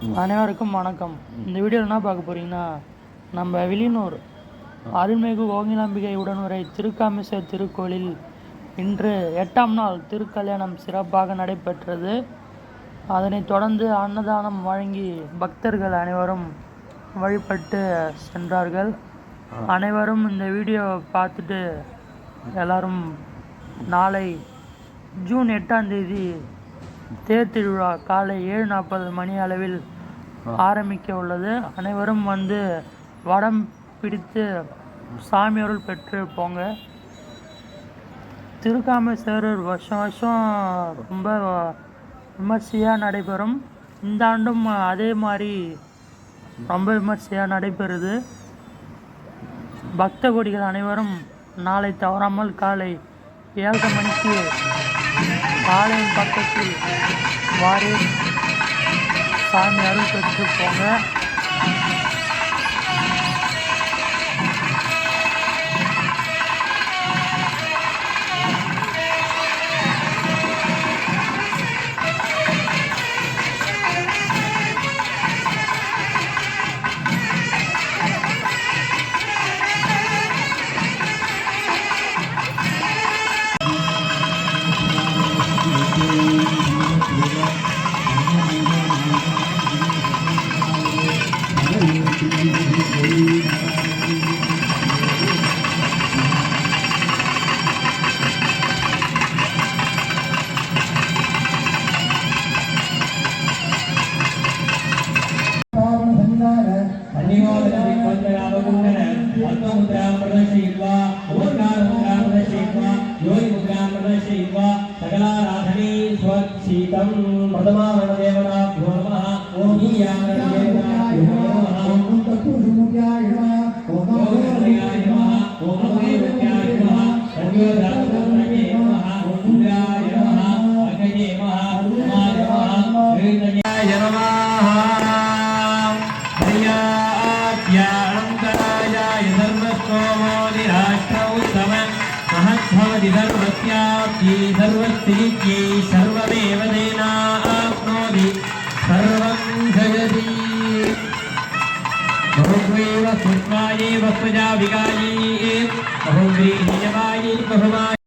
அனைவருக்கும் வணக்கம். இந்த வீடியோவில் என்ன பார்க்க போகிறீங்கன்னா, நம்ம வில்லியனூர் அருள்மிகு கோகிலாம்பிகை உடனுரை திருக்காமேஸ்வர் திருக்கோயிலில் இன்று 8ஆம் நாள் திருக்கல்யாணம் சிறப்பாக நடைபெற்றது. அதனைத் தொடர்ந்து அன்னதானம் வழங்கி பக்தர்கள் அனைவரும் வழிபட்டு சென்றார்கள். அனைவரும் இந்த வீடியோ பார்த்துட்டு எல்லாரும் நாளை ஜூன் 8ஆம் தேதி தேர் திருவிழா காலை 7:40 மணி அளவில் ஆரம்பிக்க உள்ளது. அனைவரும் வந்து வடம் பிடித்து சாமியருள் பெற்று போங்க. திருக்காமேஸ்வரர் வருஷம் வருஷம் ரொம்ப விமர்சையாக நடைபெறும். இந்த ஆண்டும் அதே மாதிரி ரொம்ப விமர்சையாக நடைபெறுது. பக்த கோடிகள் அனைவரும் நாளை தவறாமல் காலை 7:30 மணிக்கு ஆலயம் பக்கத்தில் வாரி சாமி அருள் பெற்று போங்க. सर्वमेव देनाप्नोति सर्वं जयति बहुग्रीव सूक्ष्मायै वस्तुजा विगायै बहुग्रीहीयवायै बहुमा